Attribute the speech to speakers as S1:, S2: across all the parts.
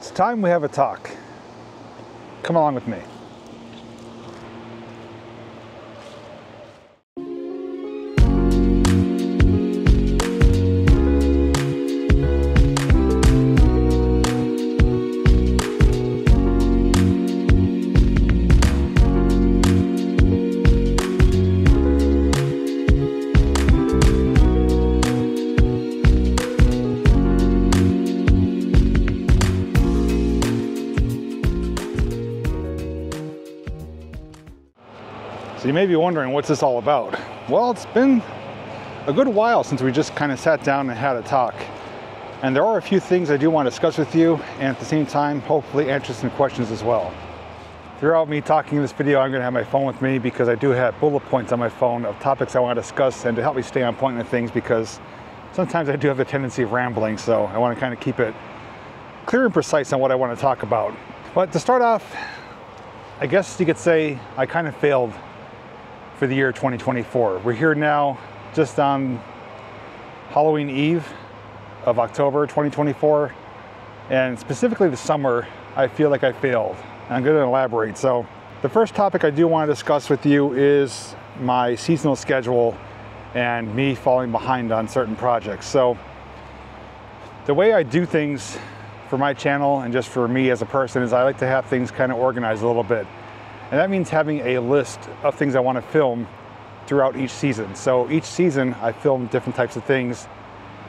S1: It's time we have a talk. Come along with me. So you may be wondering, what's this all about? Well, it's been a good while since we just kind of sat down and had a talk. And there are a few things I do want to discuss with you, and at the same time, hopefully answer some questions as well. Throughout me talking in this video, I'm going to have my phone with me because I do have bullet points on my phone of topics I want to discuss and to help me stay on point with things, because sometimes I do have a tendency of rambling, so I want to kind of keep it clear and precise on what I want to talk about. But to start off, I guess you could say I kind of failed for the year 2024. We're here now just on Halloween Eve of October 2024, and specifically the summer, I feel like I failed. I'm going to elaborate. So the first topic I do want to discuss with you is my seasonal schedule and me falling behind on certain projects. So the way I do things for my channel and just for me as a person is I like to have things kind of organized a little bit. And that means having a list of things I want to film throughout each season. So each season I film different types of things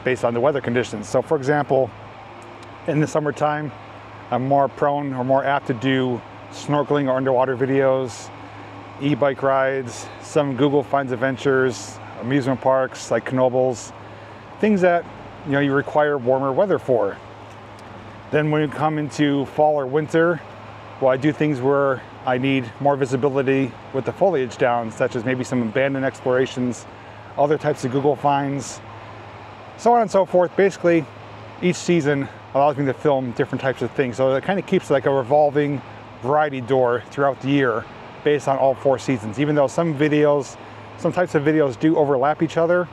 S1: based on the weather conditions. So for example, in the summertime, I'm more prone or more apt to do snorkeling or underwater videos, e-bike rides, some Google Finds Adventures, amusement parks like Knoebels, things that you require warmer weather for. Then when you come into fall or winter, well, I do things where I need more visibility with the foliage down, such as maybe some abandoned explorations, other types of Google finds, so on and so forth. Basically, each season allows me to film different types of things. So it kind of keeps like a revolving variety door throughout the year based on all 4 seasons. Even though some types of videos do overlap each other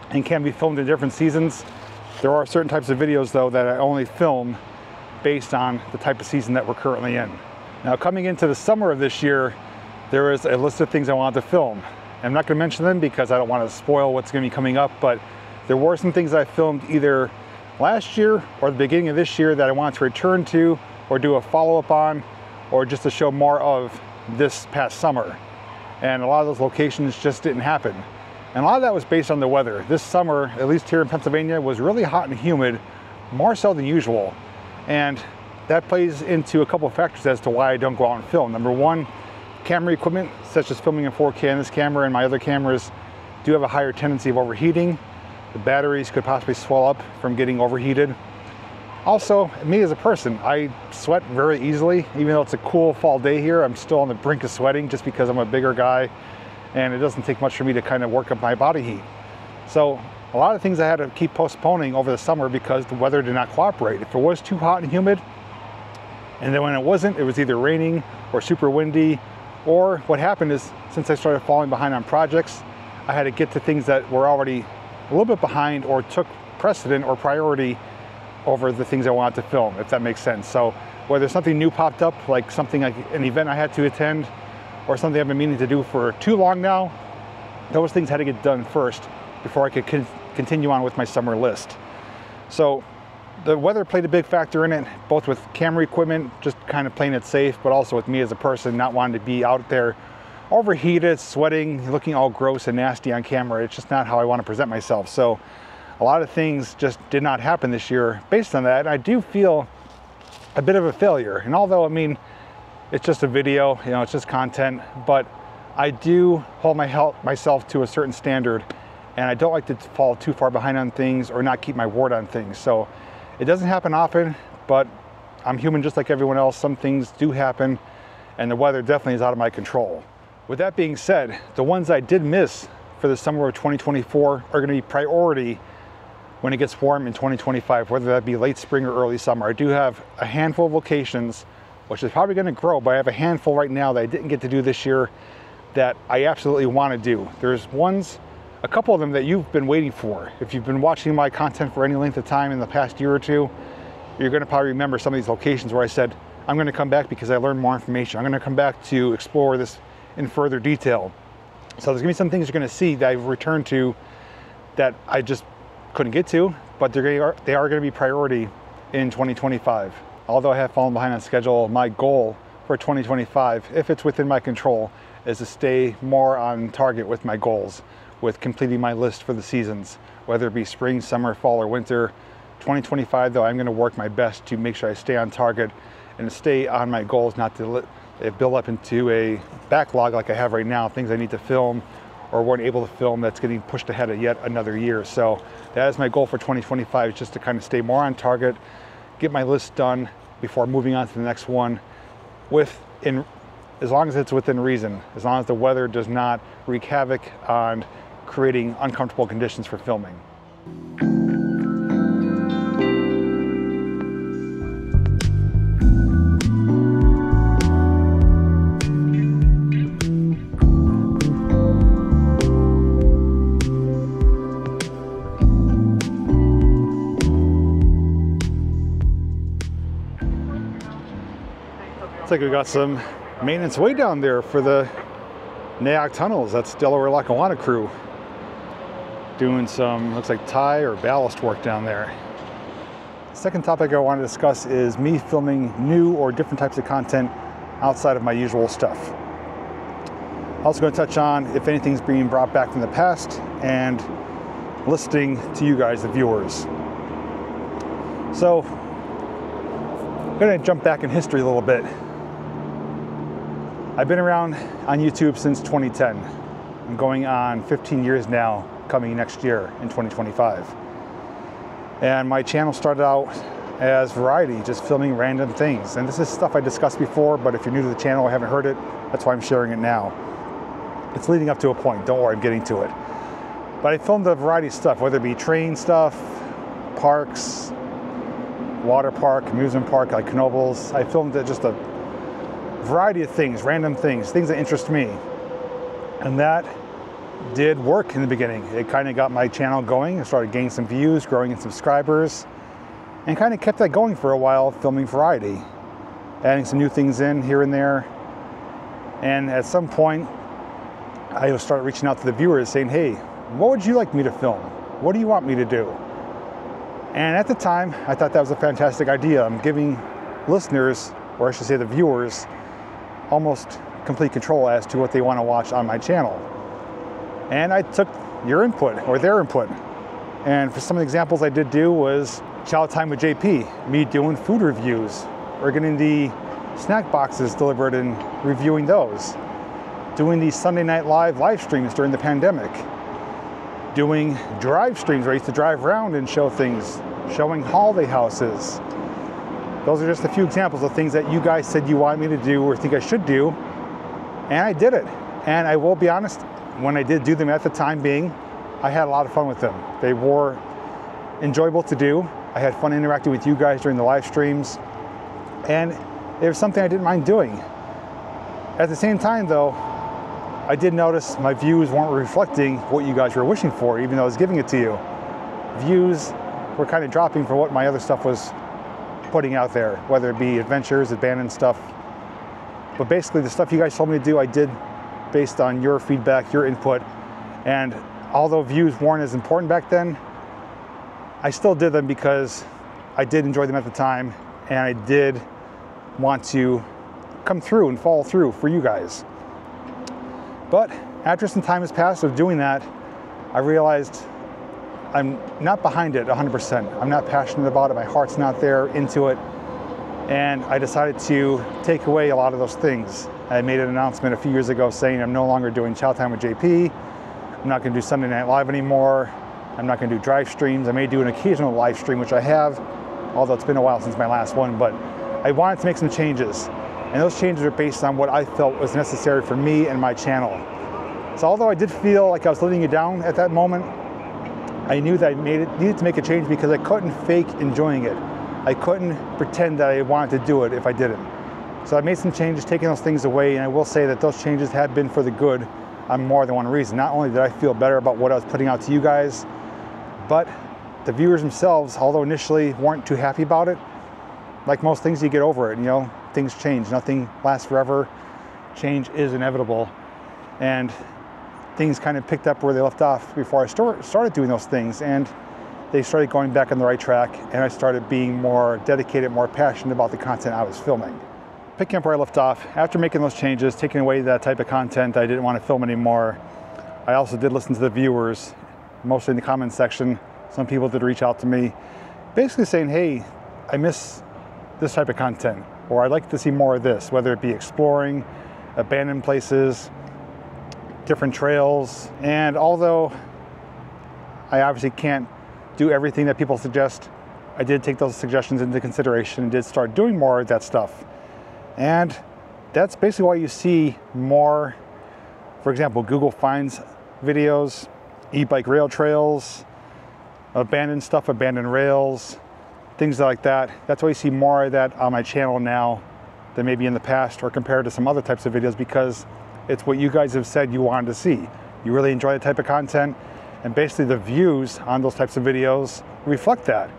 S1: and can be filmed in different seasons, there are certain types of videos though that I only film based on the type of season that we're currently in. Now, coming into the summer of this year, there is a list of things I wanted to film. I'm not going to mention them because I don't want to spoil what's going to be coming up, but there were some things I filmed either last year or the beginning of this year that I wanted to return to or do a follow-up on, or just to show more of this past summer. And a lot of those locations just didn't happen. And a lot of that was based on the weather. This summer, at least here in Pennsylvania, was really hot and humid, more so than usual. And that plays into a couple of factors as to why I don't go out and film. Number one, camera equipment, such as filming in 4K on this camera and my other cameras, do have a higher tendency of overheating. The batteries could possibly swell up from getting overheated. Also, me as a person, I sweat very easily. Even though it's a cool fall day here, I'm still on the brink of sweating just because I'm a bigger guy, and it doesn't take much for me to kind of work up my body heat. So a lot of things I had to keep postponing over the summer because the weather did not cooperate. If it was too hot and humid, and then when it wasn't, it was either raining or super windy, or what happened is, since I started falling behind on projects, I had to get to things that were already a little bit behind or took precedent or priority over the things I wanted to film, if that makes sense. So whether something new popped up, like something like an event I had to attend, or something I've been meaning to do for too long now, those things had to get done first before I could continue on with my summer list. So the weather played a big factor in it, both with camera equipment, just kind of playing it safe, but also with me as a person not wanting to be out there overheated, sweating, looking all gross and nasty on camera. It's just not how I want to present myself. So a lot of things just did not happen this year based on that. And I do feel a bit of a failure. And although, I mean, it's just a video, it's just content, but I do hold myself to a certain standard, and I don't like to fall too far behind on things or not keep my word on things. So it doesn't happen often, but I'm human just like everyone else. Some things do happen, and the weather definitely is out of my control. With that being said, the ones I did miss for the summer of 2024 are going to be priority when it gets warm in 2025, whether that be late spring or early summer. I do have a handful of locations, which is probably going to grow, but I have a handful right now that I didn't get to do this year that I absolutely want to do. There's a couple of them that you've been waiting for. If you've been watching my content for any length of time in the past year or two, you're going to probably remember some of these locations where I said, I'm going to come back because I learned more information. I'm going to come back to explore this in further detail. So there's going to be some things you're going to see that I've returned to that I just couldn't get to, but they are going to be priority in 2025. Although I have fallen behind on schedule, my goal for 2025, if it's within my control, is to stay more on target with my goals, with completing my list for the seasons, whether it be spring, summer, fall, or winter. 2025 though, I'm going to work my best to make sure I stay on target and stay on my goals, not to let it build up into a backlog like I have right now, things I need to film or weren't able to film that's getting pushed ahead of yet another year. So that is my goal for 2025, just to kind of stay more on target, get my list done before moving on to the next one, as long as it's within reason, as long as the weather does not wreak havoc on creating uncomfortable conditions for filming. Looks like we got some maintenance way down there for the Noir tunnels. That's Delaware Lackawanna crew doing some, looks like tie or ballast work down there. The second topic I want to discuss is me filming new or different types of content outside of my usual stuff. Also going to touch on if anything's being brought back from the past and listening to you guys, the viewers. So I'm going to jump back in history a little bit. I've been around on YouTube since 2010. I'm going on 15 years now, coming next year in 2025. And my channel started out as variety, just filming random things. And this is stuff I discussed before, but if you're new to the channel or haven't heard it, that's why I'm sharing it now. It's leading up to a point, don't worry, I'm getting to it. But I filmed a variety of stuff, whether it be train stuff, parks, water park, amusement park like Knoebels. I filmed just a variety of things, random things that interest me. And that did work in the beginning. It kind of got my channel going. I started gaining some views, growing in subscribers, and kind of kept that going for a while, filming variety, adding some new things in here and there. And at some point, I started reaching out to the viewers saying, hey, what would you like me to film? What do you want me to do? And at the time, I thought that was a fantastic idea. I'm giving listeners, or I should say the viewers, almost complete control as to what they want to watch on my channel. And I took your input, or their input. And for some of the examples I did do was Chow Time with JP, me doing food reviews, or getting the snack boxes delivered and reviewing those. Doing the Sunday Night live streams during the pandemic. Doing drive streams where I used to drive around and show things, showing holiday houses. Those are just a few examples of things that you guys said you wanted me to do or think I should do, and I did it. And I will be honest, when I did do them at the time being, I had a lot of fun with them. They were enjoyable to do. I had fun interacting with you guys during the live streams, and it was something I didn't mind doing. At the same time though, I did notice my views weren't reflecting what you guys were wishing for, even though I was giving it to you. Views were kind of dropping for what my other stuff was putting out there, whether it be adventures, abandoned stuff. But basically the stuff you guys told me to do, I did based on your feedback, your input. And although views weren't as important back then, I still did them because I did enjoy them at the time, and I did want to come through and follow through for you guys. But after some time has passed of doing that, I realized I'm not behind it 100%. I'm not passionate about it. My heart's not there into it. And I decided to take away a lot of those things. I made an announcement a few years ago saying I'm no longer doing Chow Time with JP. I'm not going to do Sunday Night Live anymore. I'm not going to do drive streams. I may do an occasional live stream, which I have, although it's been a while since my last one. But I wanted to make some changes. And those changes are based on what I felt was necessary for me and my channel. So although I did feel like I was letting you down at that moment, I knew that I needed to make a change because I couldn't fake enjoying it. I couldn't pretend that I wanted to do it if I didn't. So I made some changes, taking those things away, and I will say that those changes have been for the good on more than one reason. Not only did I feel better about what I was putting out to you guys, but the viewers themselves, although initially weren't too happy about it, like most things, you get over it. You know, things change. Nothing lasts forever. Change is inevitable. And things kind of picked up where they left off before I started doing those things. And they started going back on the right track. And I started being more dedicated, more passionate about the content I was filming. Picking up where I left off, after making those changes, taking away that type of content I didn't want to film anymore, I also did listen to the viewers, mostly in the comment section. Some people did reach out to me, basically saying, hey, I miss this type of content, or I'd like to see more of this, whether it be exploring, abandoned places, different trails. And although I obviously can't do everything that people suggest, I did take those suggestions into consideration and did start doing more of that stuff. And that's basically why you see more, for example, Google Finds videos, e-bike rail trails, abandoned stuff, abandoned rails, things like that. That's why you see more of that on my channel now than maybe in the past, or compared to some other types of videos, because it's what you guys have said you wanted to see. You really enjoy the type of content, and basically the views on those types of videos reflect that.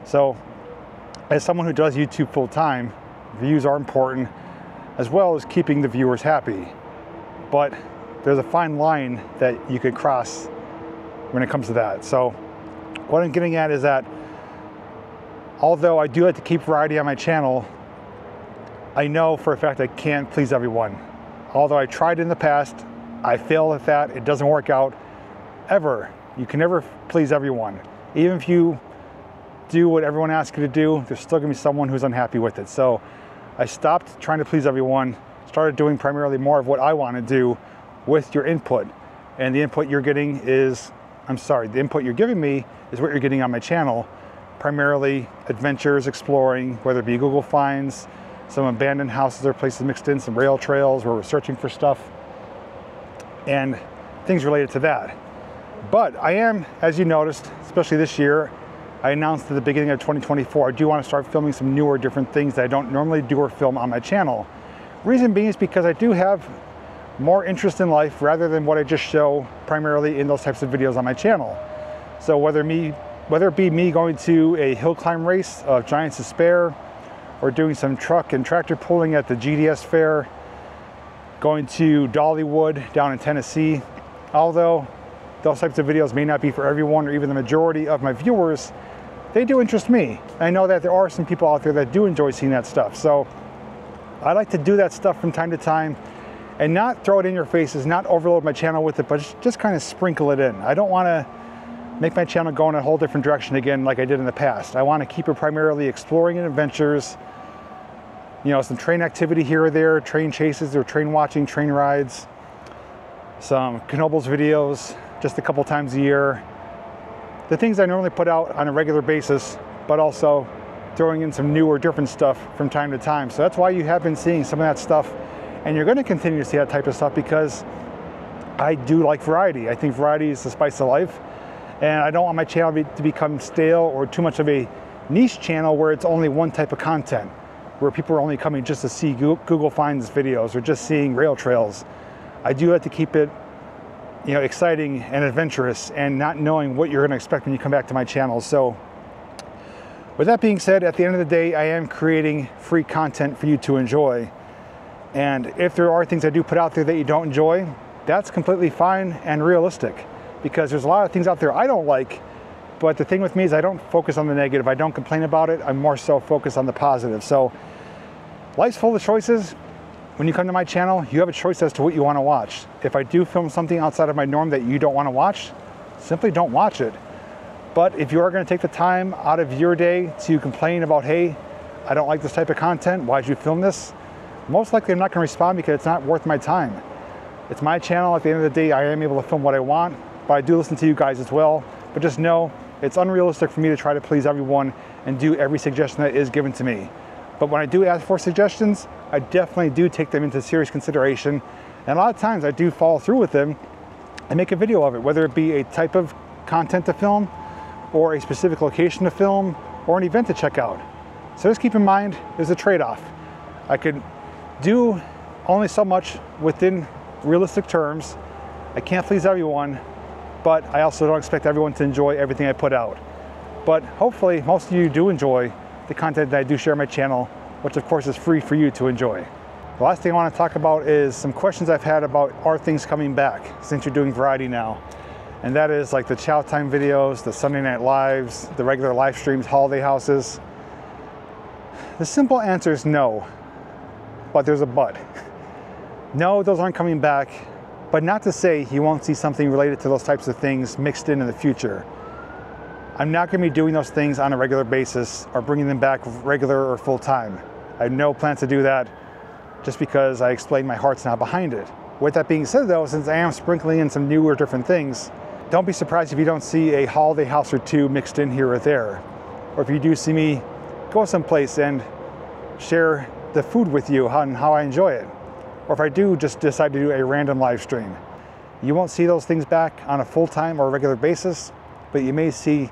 S1: So as someone who does YouTube full time, views are important, as well as keeping the viewers happy. But there's a fine line that you could cross when it comes to that. So what I'm getting at is that although I do like to keep variety on my channel, I know for a fact I can't please everyone. Although I tried in the past, I failed at that. It doesn't work out ever. You can never please everyone. Even if you do what everyone asks you to do, there's still gonna be someone who's unhappy with it. So I stopped trying to please everyone, started doing primarily more of what I want to do with your input. And the input you're getting is, the input you're giving me is what you're getting on my channel. Primarily adventures, exploring, whether it be Google Finds, some abandoned houses or places mixed in, some rail trails where we're searching for stuff, and things related to that. But I am, as you noticed, especially this year, I announced at the beginning of 2024, I do want to start filming some newer, different things that I don't normally do or film on my channel. Reason being is because I do have more interest in life rather than what I just show primarily in those types of videos on my channel. So whether it be me going to a hill climb race of Giants Despair, or doing some truck and tractor pulling at the GDS fair, going to Dollywood down in Tennessee, although those types of videos may not be for everyone or even the majority of my viewers, they do interest me. I know that there are some people out there that do enjoy seeing that stuff. So I like to do that stuff from time to time and not throw it in your faces, not overload my channel with it, but just kind of sprinkle it in. I don't want to make my channel go in a whole different direction again like I did in the past. I want to keep it primarily exploring and adventures, you know, some train activity here or there, train chases or train watching, train rides, some Knoebels videos just a couple times a year. The things I normally put out on a regular basis, but also throwing in some new or different stuff from time to time. So that's why you have been seeing some of that stuff, and you're going to continue to see that type of stuff because I do like variety. I think variety is the spice of life, and I don't want my channel to become stale or too much of a niche channel where it's only one type of content, where people are only coming just to see Google Finds videos or just seeing rail trails. I do have to keep it, you know, exciting and adventurous, and not knowing what you're going to expect when you come back to my channel. So with that being said, at the end of the day, I am creating free content for you to enjoy. And if there are things I do put out there that you don't enjoy, that's completely fine and realistic, because there's a lot of things out there I don't like. But the thing with me is I don't focus on the negative. I don't complain about it. I'm more so focused on the positive. So life's full of choices. When you come to my channel, you have a choice as to what you want to watch. If I do film something outside of my norm that you don't want to watch, simply don't watch it. But if you are going to take the time out of your day to complain about, hey, I don't like this type of content, why'd you film this? Most likely I'm not going to respond because it's not worth my time. It's my channel. At the end of the day, I am able to film what I want, but I do listen to you guys as well. But just know it's unrealistic for me to try to please everyone and do every suggestion that is given to me. But when I do ask for suggestions, I definitely do take them into serious consideration. And a lot of times I do follow through with them and make a video of it, whether it be a type of content to film or a specific location to film or an event to check out. So just keep in mind, there's a trade-off. I could do only so much within realistic terms. I can't please everyone, but I also don't expect everyone to enjoy everything I put out. But hopefully most of you do enjoy the content that I do share on my channel, which of course is free for you to enjoy. The last thing I want to talk about is some questions I've had about are things coming back since you're doing variety now. And that is like the Chow Time videos, the Sunday Night Lives, the regular live streams, holiday houses. The simple answer is no, but there's a but. No, those aren't coming back, but not to say you won't see something related to those types of things mixed in the future. I'm not going to be doing those things on a regular basis or bringing them back regular or full time. I have no plans to do that just because I explained my heart's not behind it. With that being said though, since I am sprinkling in some new or different things, don't be surprised if you don't see a holiday house or two mixed in here or there. Or if you do see me go someplace and share the food with you and how I enjoy it. Or if I do just decide to do a random live stream. You won't see those things back on a full-time or regular basis, but you may see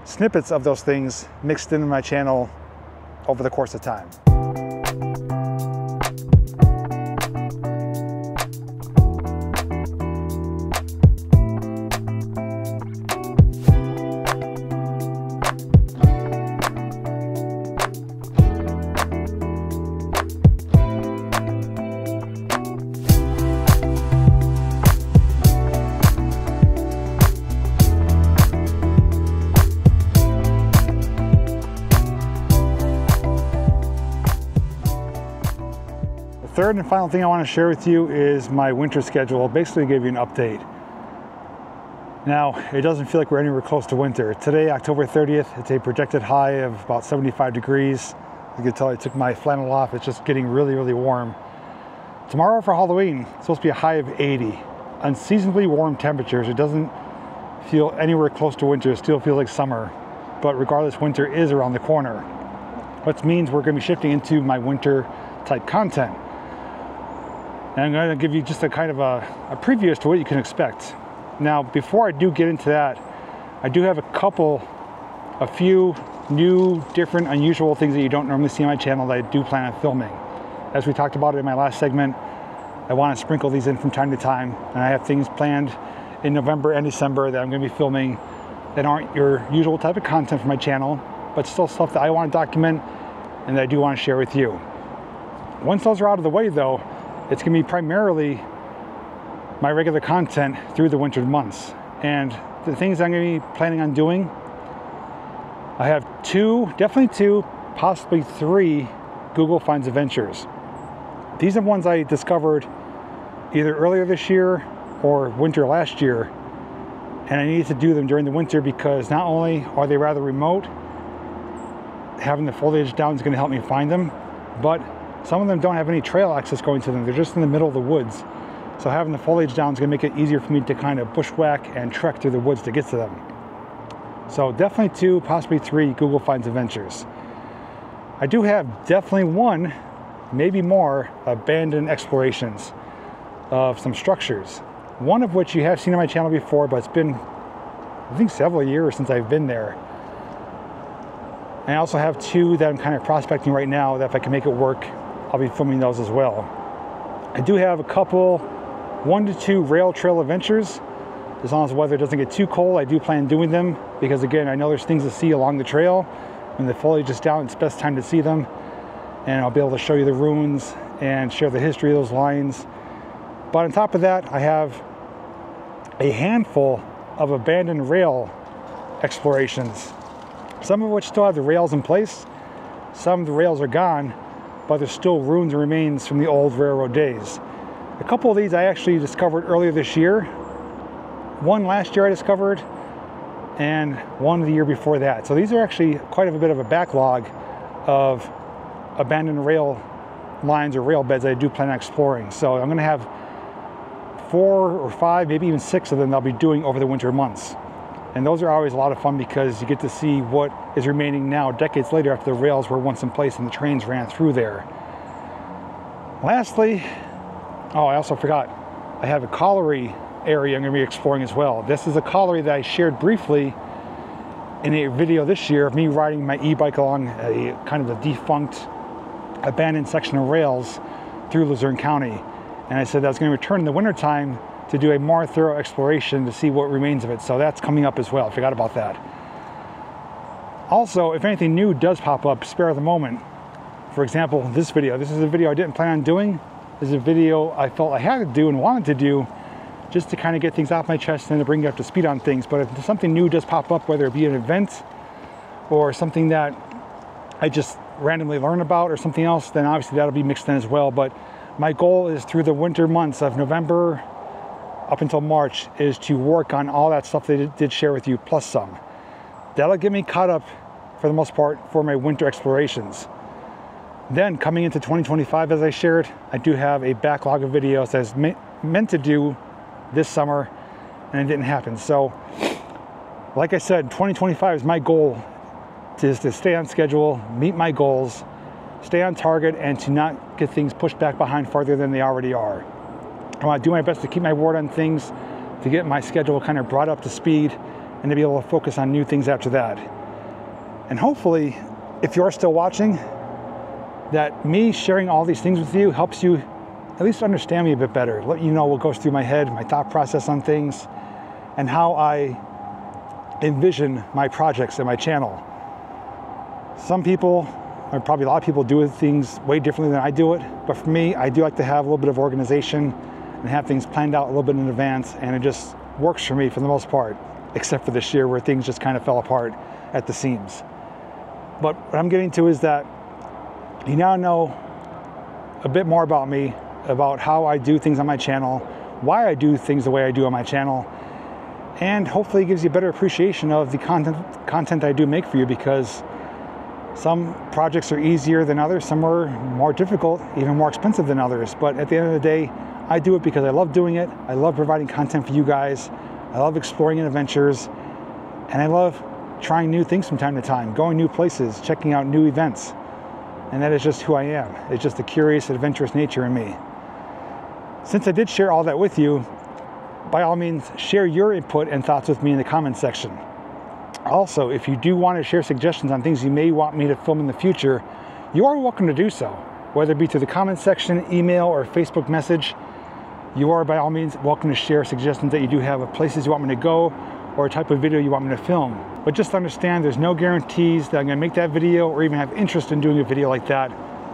S1: snippets of those things mixed into my channel over the course of time. Third and final thing I want to share with you is my winter schedule. Basically give you an update. Now, it doesn't feel like we're anywhere close to winter. Today, October 30th, it's a projected high of about 75 degrees. You can tell I took my flannel off. It's just getting really, really warm. Tomorrow for Halloween, it's supposed to be a high of 80. Unseasonably warm temperatures. It doesn't feel anywhere close to winter. It still feels like summer. But regardless, winter is around the corner. Which means we're going to be shifting into my winter type content. And I'm going to give you just a kind of a preview as to what you can expect. Now, before I do get into that, I do have a few new, different, unusual things that you don't normally see on my channel that I do plan on filming. As we talked about it in my last segment, I want to sprinkle these in from time to time. And I have things planned in November and December that I'm going to be filming that aren't your usual type of content for my channel, but still stuff that I want to document and that I do want to share with you. Once those are out of the way though, it's going to be primarily my regular content through the winter months. And the things I'm going to be planning on doing, I have definitely two, possibly three Google Finds Adventures. These are ones I discovered either earlier this year or winter last year. And I needed to do them during the winter because not only are they rather remote, having the foliage down is going to help me find them, but some of them don't have any trail access going to them. They're just in the middle of the woods. So having the foliage down is going to make it easier for me to kind of bushwhack and trek through the woods to get to them. So definitely two, possibly three Google Finds Adventures. I do have definitely one, maybe more, abandoned explorations of some structures. One of which you have seen on my channel before, but it's been, I think, several years since I've been there. And I also have two that I'm kind of prospecting right now that if I can make it work, I'll be filming those as well. I do have a couple, 1 to 2 rail trail adventures. As long as the weather doesn't get too cold, I do plan on doing them because again, I know there's things to see along the trail. When the foliage is down, it's the best time to see them. And I'll be able to show you the ruins and share the history of those lines. But on top of that, I have a handful of abandoned rail explorations. Some of which still have the rails in place. Some of the rails are gone, but there's still ruins and remains from the old railroad days. A couple of these I actually discovered earlier this year. One last year I discovered, and one the year before that. So these are actually quite a bit of a backlog of abandoned rail lines or rail beds that I do plan on exploring. So I'm going to have 4 or 5, maybe even 6 of them that I'll be doing over the winter months. And those are always a lot of fun because you get to see what is remaining now, decades later, after the rails were once in place and the trains ran through there. Lastly, oh, I also forgot, I have a colliery area I'm going to be exploring as well. This is a colliery that I shared briefly in a video this year of me riding my e-bike along a kind of a defunct, abandoned section of rails through Luzerne County. And I said I was going to return in the wintertime to do a more thorough exploration to see what remains of it. So that's coming up as well. I forgot about that. Also, if anything new does pop up, spare the moment. For example, this video. This is a video I didn't plan on doing. This is a video I felt I had to do and wanted to do just to kind of get things off my chest and to bring you up to speed on things. But if something new does pop up, whether it be an event or something that I just randomly learn about or something else, then obviously that'll be mixed in as well. But my goal is through the winter months of November up until March is to work on all that stuff that I did share with you, plus some. That'll get me caught up for the most part for my winter explorations. Then coming into 2025, as I shared, I do have a backlog of videos that's meant to do this summer, and it didn't happen. So like I said, 2025 is my goal, is to stay on schedule, meet my goals, stay on target, and to not get things pushed back behind farther than they already are. I want to do my best to keep my word on things, to get my schedule kind of brought up to speed, and to be able to focus on new things after that. And hopefully, if you're still watching, that me sharing all these things with you helps you at least understand me a bit better, let you know what goes through my head, my thought process on things, and how I envision my projects and my channel. Some people, or probably a lot of people, do things way differently than I do it, but for me, I do like to have a little bit of organization and have things planned out a little bit in advance, and it just works for me for the most part, except for this year where things just kind of fell apart at the seams. But what I'm getting to is that you now know a bit more about me, about how I do things on my channel, why I do things the way I do on my channel, and hopefully it gives you a better appreciation of the content I do make for you, because some projects are easier than others, some are more difficult, even more expensive than others. But at the end of the day, I do it because I love doing it. I love providing content for you guys. I love exploring adventures, and I love trying new things from time to time, going new places, checking out new events. And that is just who I am. It's just the curious, adventurous nature in me. Since I did share all that with you, by all means, share your input and thoughts with me in the comments section. Also, if you do want to share suggestions on things you may want me to film in the future, you are welcome to do so. Whether it be through the comments section, email, or Facebook message, you are by all means welcome to share suggestions that you do have of places you want me to go or a type of video you want me to film. But just understand there's no guarantees that I'm going to make that video or even have interest in doing a video like that.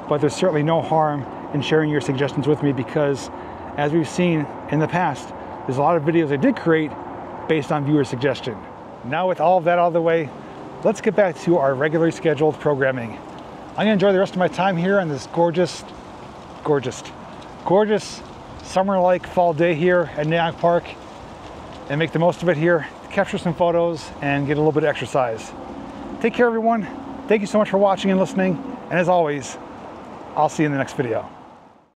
S1: But there's certainly no harm in sharing your suggestions with me, because as we've seen in the past, there's a lot of videos I did create based on viewer suggestion. Now with all of that out of the way, let's get back to our regularly scheduled programming. I'm going to enjoy the rest of my time here on this gorgeous summer-like fall day here at Noir Park, and make the most of it here, capture some photos, and get a little bit of exercise. Take care, everyone. Thank you so much for watching and listening. And as always, I'll see you in the next video.